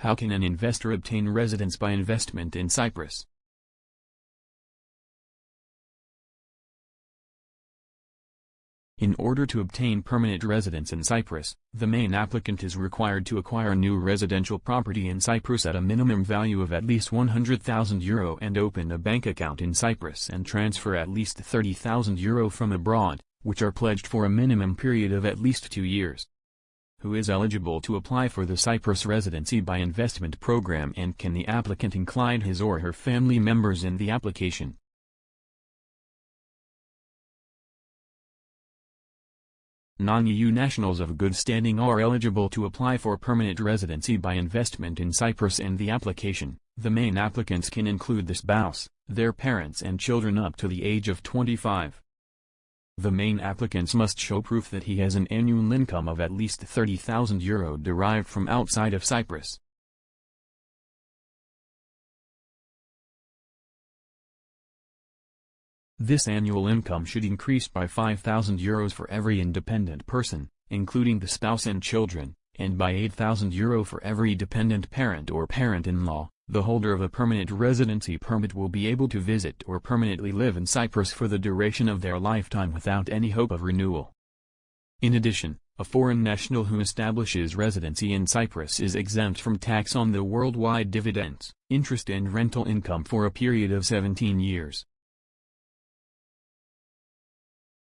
How can an investor obtain residence by investment in Cyprus? In order to obtain permanent residence in Cyprus, the main applicant is required to acquire new residential property in Cyprus at a minimum value of at least €100,000 and open a bank account in Cyprus and transfer at least €30,000 from abroad, which are pledged for a minimum period of at least 2 years. Who is eligible to apply for the Cyprus Residency by Investment Program, and can the applicant include his or her family members in the application? Non-EU nationals of good standing are eligible to apply for permanent residency by investment in Cyprus, and the application. The main applicants can include the spouse, their parents and children up to the age of 25. The main applicants must show proof that he has an annual income of at least €30,000 derived from outside of Cyprus. This annual income should increase by €5,000 for every independent person, including the spouse and children, and by €8,000 for every dependent parent or parent-in-law. The holder of a permanent residency permit will be able to visit or permanently live in Cyprus for the duration of their lifetime without any hope of renewal. In addition, a foreign national who establishes residency in Cyprus is exempt from tax on the worldwide dividends, interest and rental income for a period of 17 years.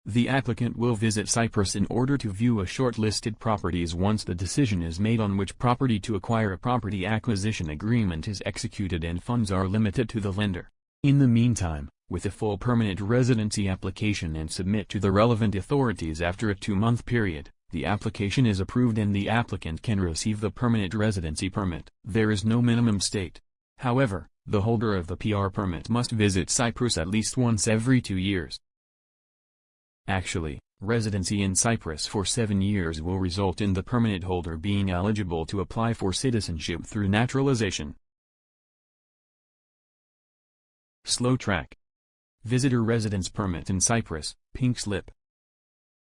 The applicant will visit Cyprus in order to view a short-listed properties. Once the decision is made on which property to acquire, a property acquisition agreement is executed and funds are limited to the lender. In the meantime, with a full permanent residency application and submit to the relevant authorities after a 2-month period, the application is approved and the applicant can receive the permanent residency permit. There is no minimum state. However, the holder of the PR permit must visit Cyprus at least once every 2 years. Actually, residency in Cyprus for 7 years will result in the permanent holder being eligible to apply for citizenship through naturalization. Slow track. Visitor residence permit in Cyprus, pink slip.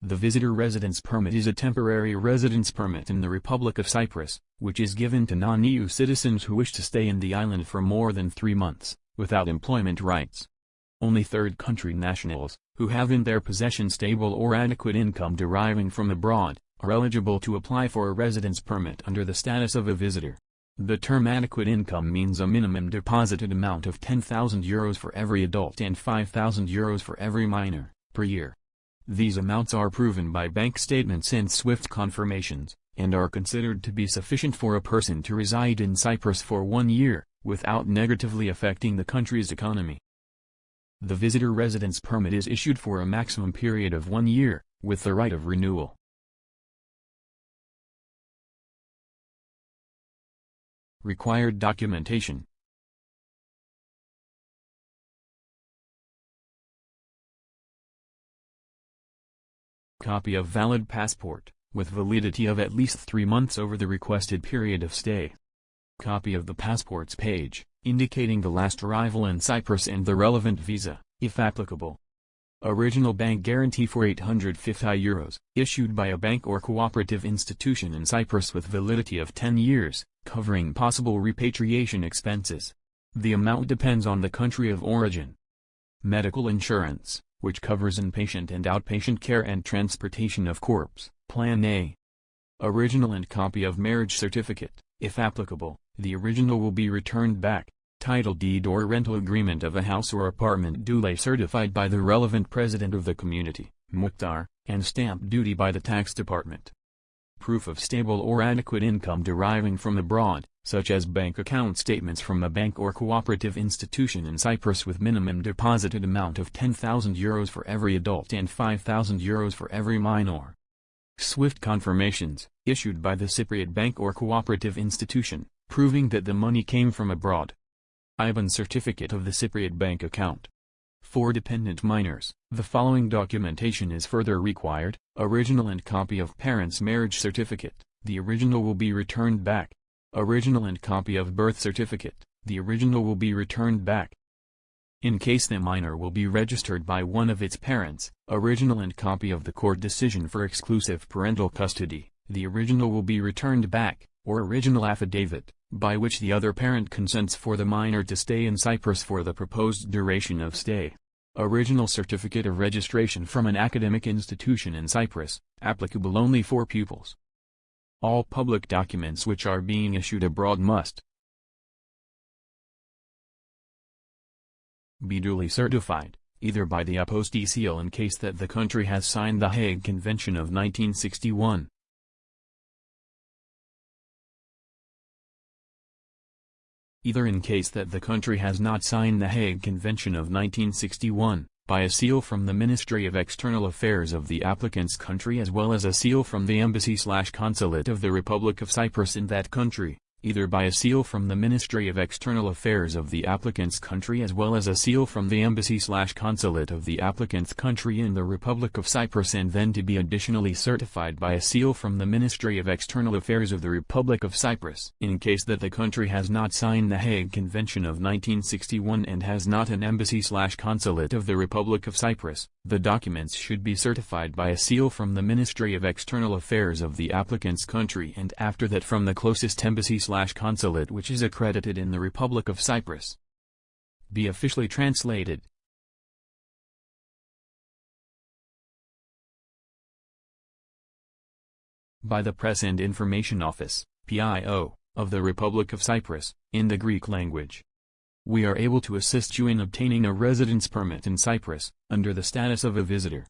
The visitor residence permit is a temporary residence permit in the Republic of Cyprus, which is given to non-EU citizens who wish to stay in the island for more than 3 months, without employment rights. Only third country nationals, who have in their possession stable or adequate income deriving from abroad, are eligible to apply for a residence permit under the status of a visitor. The term adequate income means a minimum deposited amount of €10,000 for every adult and €5,000 for every minor, per year. These amounts are proven by bank statements and SWIFT confirmations, and are considered to be sufficient for a person to reside in Cyprus for 1 year, without negatively affecting the country's economy. The visitor residence permit is issued for a maximum period of 1 year, with the right of renewal. Required documentation. Copy of valid passport, with validity of at least 3 months over the requested period of stay. Copy of the passport's page, indicating the last arrival in Cyprus and the relevant visa, if applicable. Original bank guarantee for €850, issued by a bank or cooperative institution in Cyprus with validity of 10 years, covering possible repatriation expenses. The amount depends on the country of origin. Medical insurance, which covers inpatient and outpatient care and transportation of corpse, Plan A. Original and copy of marriage certificate, if applicable. The original will be returned back. Title deed or rental agreement of a house or apartment duly certified by the relevant president of the community, Mukhtar, and stamp duty by the tax department. Proof of stable or adequate income deriving from abroad, such as bank account statements from a bank or cooperative institution in Cyprus with minimum deposited amount of €10,000 for every adult and €5,000 for every minor. SWIFT confirmations, issued by the Cypriot bank or cooperative institution, proving that the money came from abroad. IBAN certificate of the Cypriot bank account. For dependent minors, the following documentation is further required: original and copy of parents' marriage certificate, the original will be returned back. Original and copy of birth certificate, the original will be returned back. In case the minor will be registered by one of its parents, original and copy of the court decision for exclusive parental custody, the original will be returned back, or original affidavit, by which the other parent consents for the minor to stay in Cyprus for the proposed duration of stay. Original certificate of registration from an academic institution in Cyprus, applicable only for pupils. All public documents which are being issued abroad must be duly certified, either by the apostille seal in case that the country has signed the Hague Convention of 1961. Either in case that the country has not signed the Hague Convention of 1961, by a seal from the Ministry of External Affairs of the applicant's country as well as a seal from the Embassy/Consulate of the Republic of Cyprus in that country, either by a seal from the Ministry of External Affairs of the applicant's country as well as a seal from the Embassy/Consulate of the applicant's country in the Republic of Cyprus, and then to be additionally certified by a seal from the Ministry of External Affairs of the Republic of Cyprus. In case that the country has not signed the Hague Convention of 1961 and has not an Embassy/Consulate of the Republic of Cyprus, the documents should be certified by a seal from the Ministry of External Affairs of the applicant's country, and after that from the closest Embassy/Consulate which is accredited in the Republic of Cyprus. Be officially translated. By the Press and Information Office, PIO, of the Republic of Cyprus, in the Greek language. We are able to assist you in obtaining a residence permit in Cyprus, under the status of a visitor.